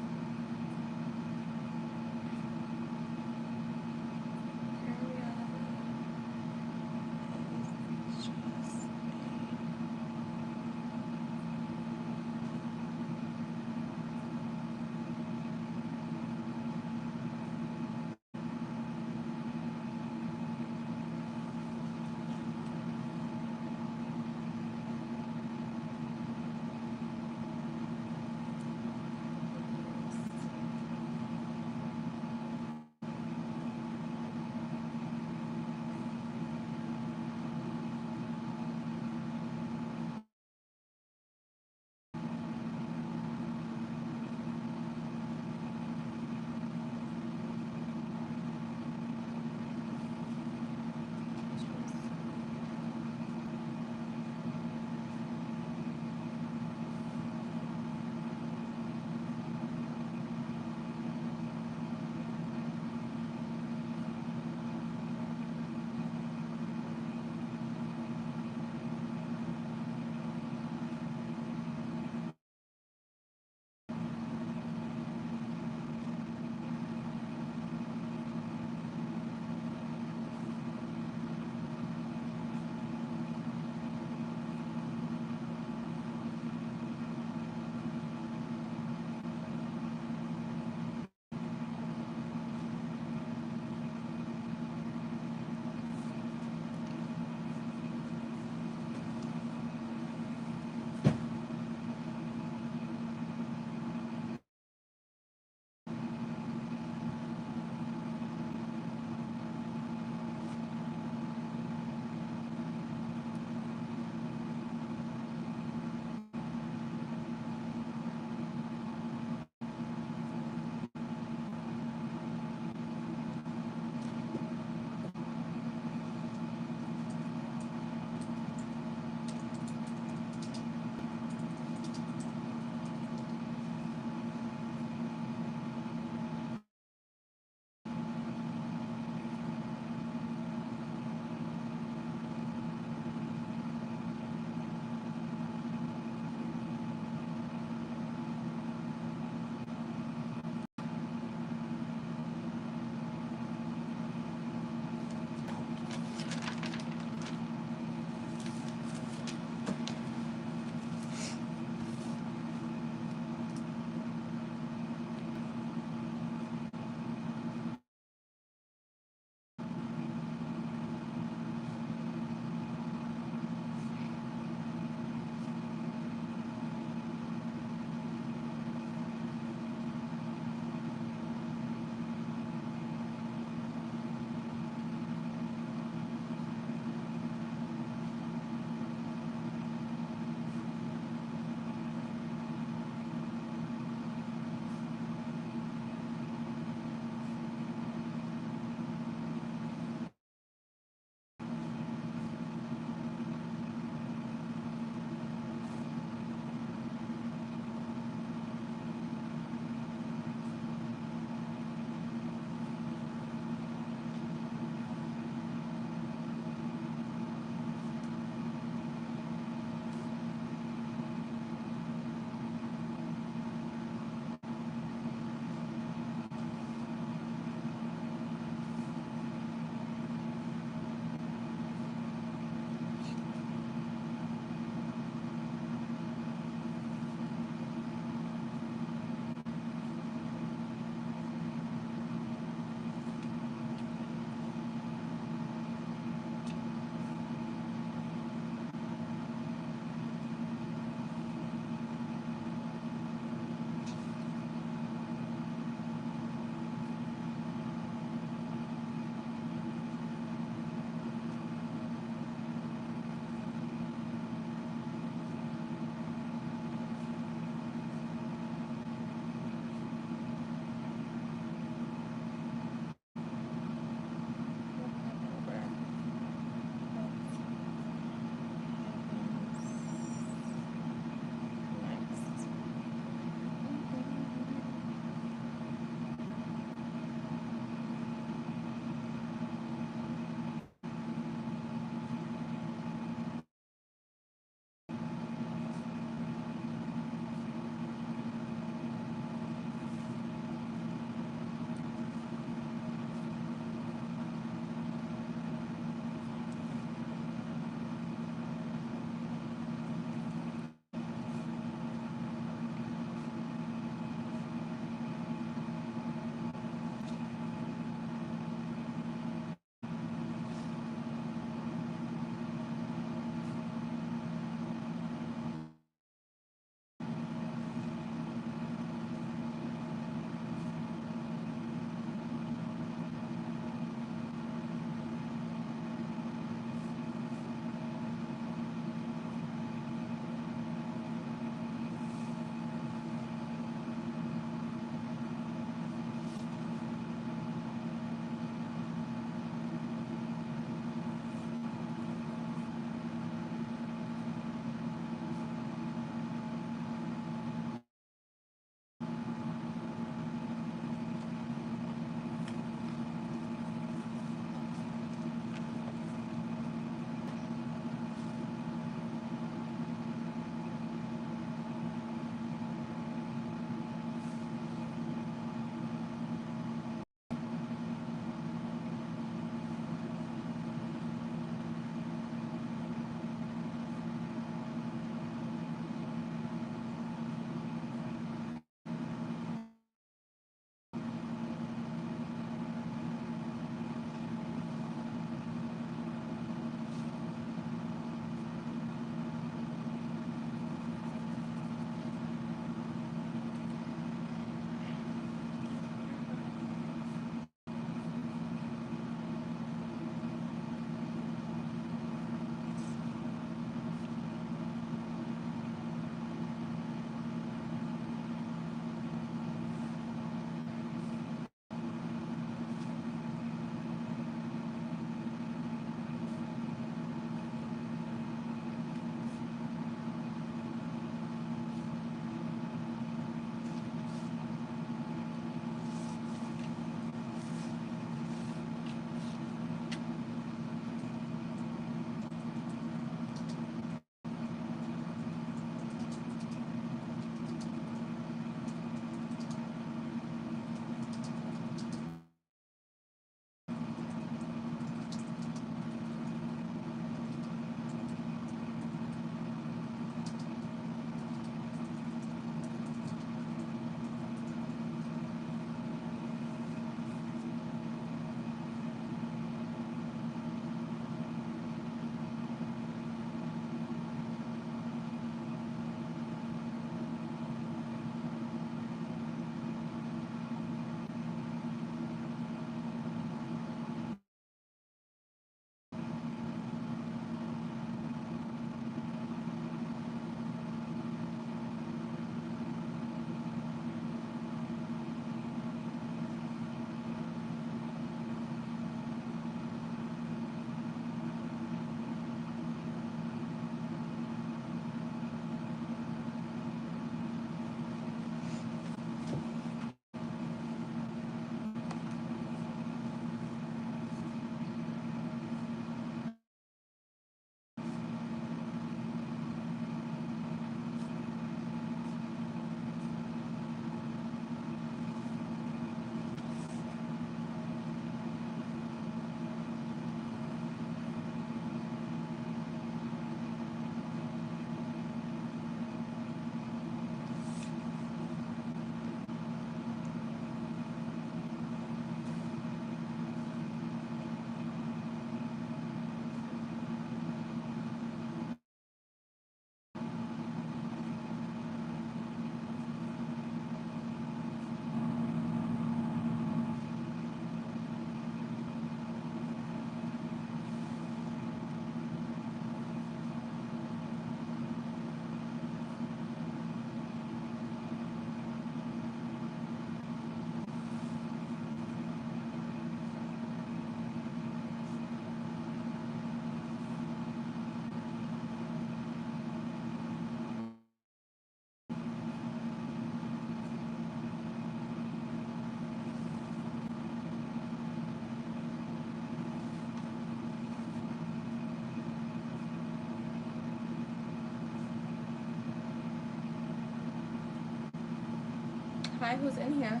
Hi, who's in here?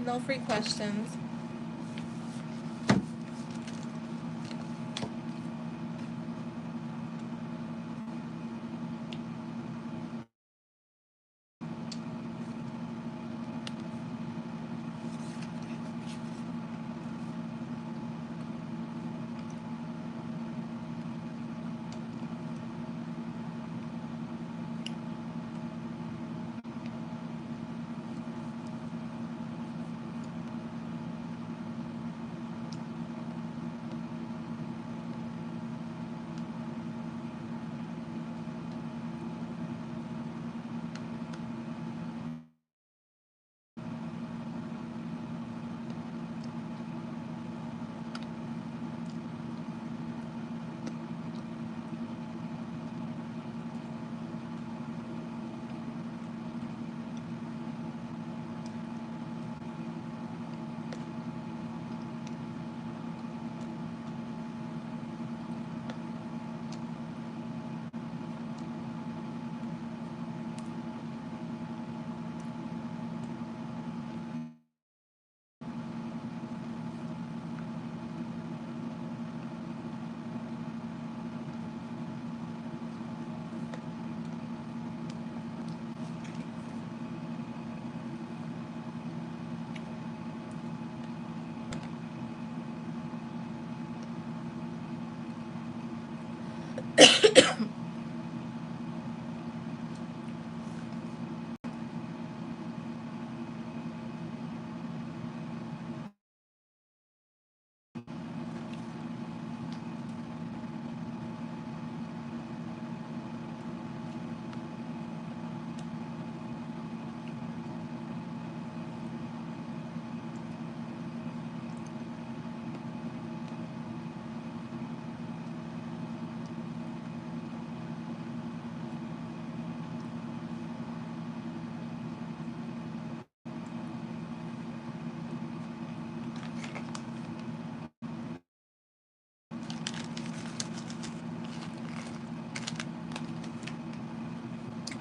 No free questions.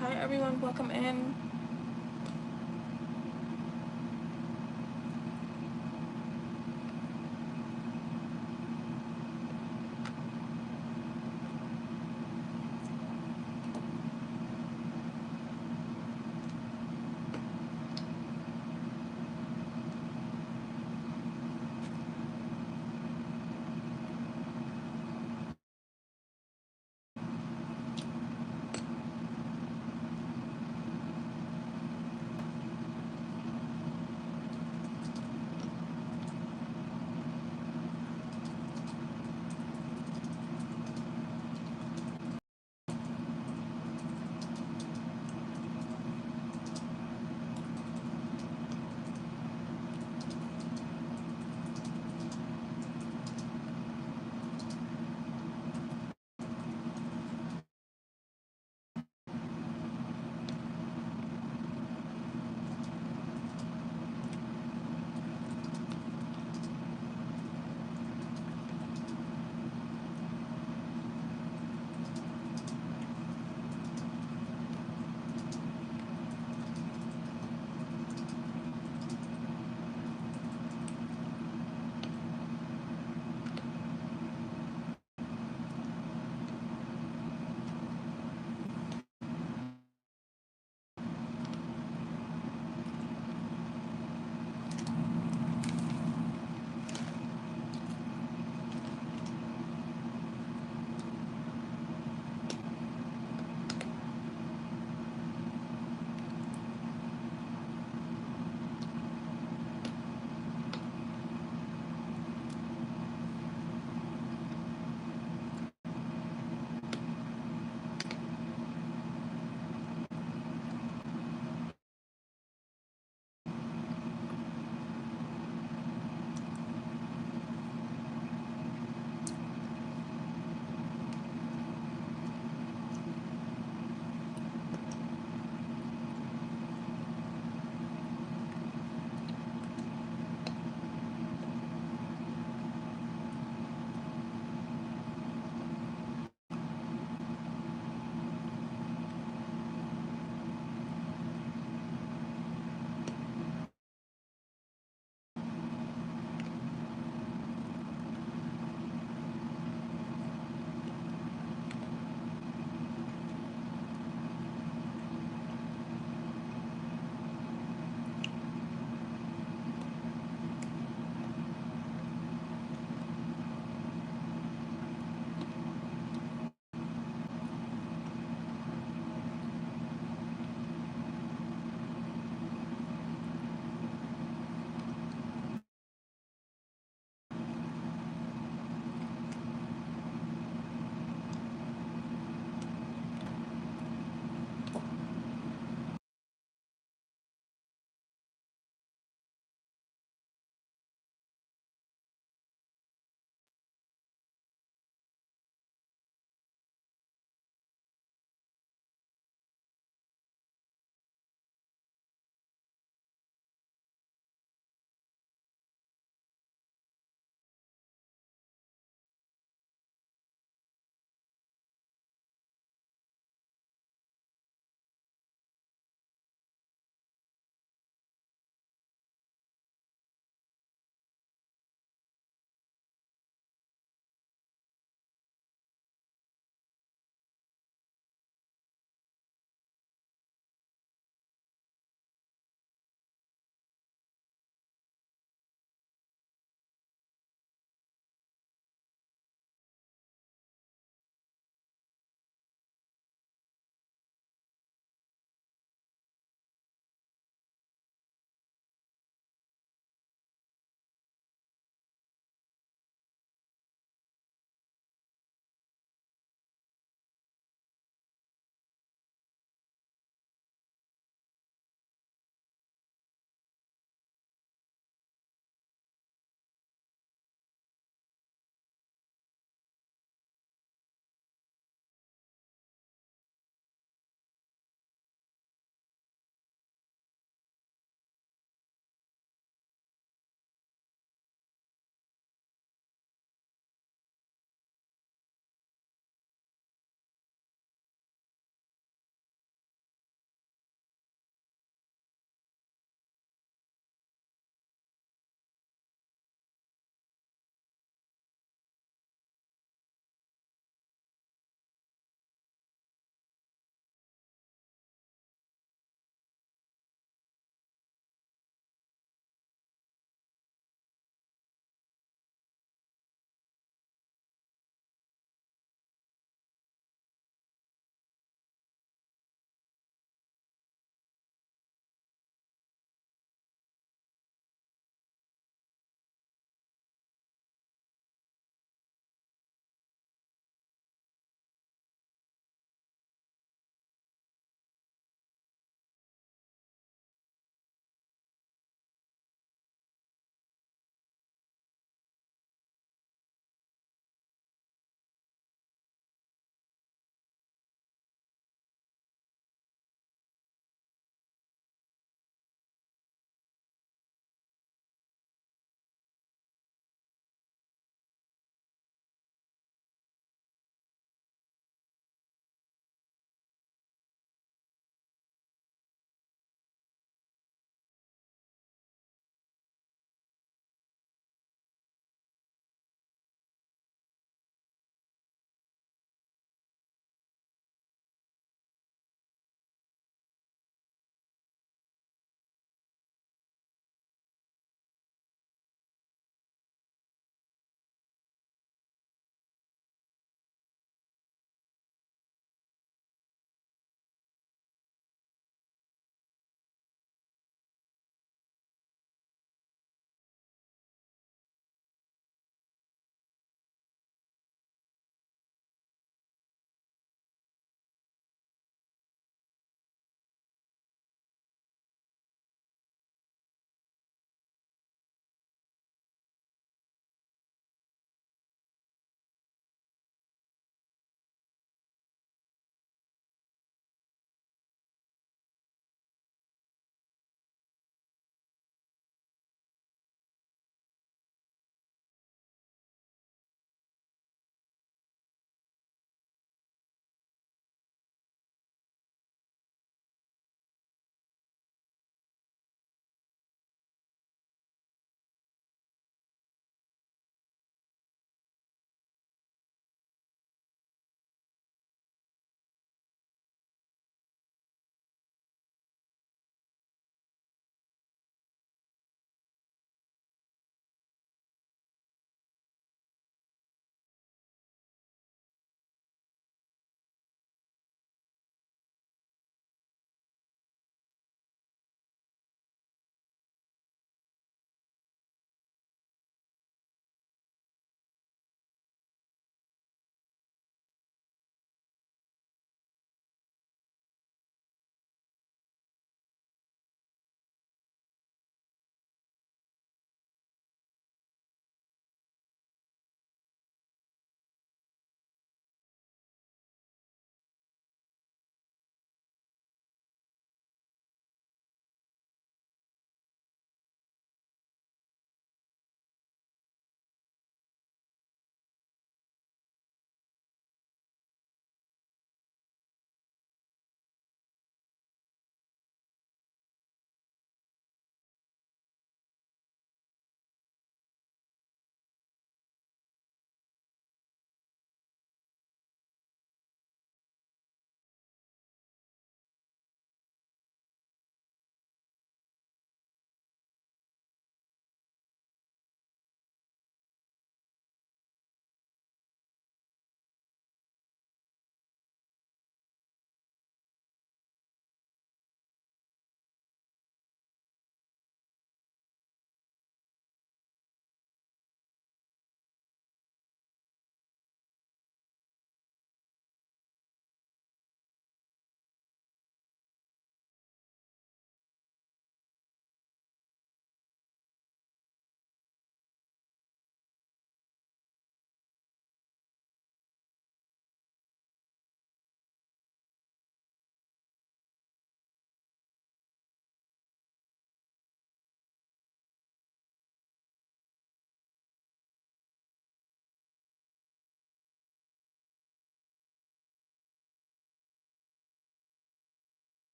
Hi everyone, welcome in.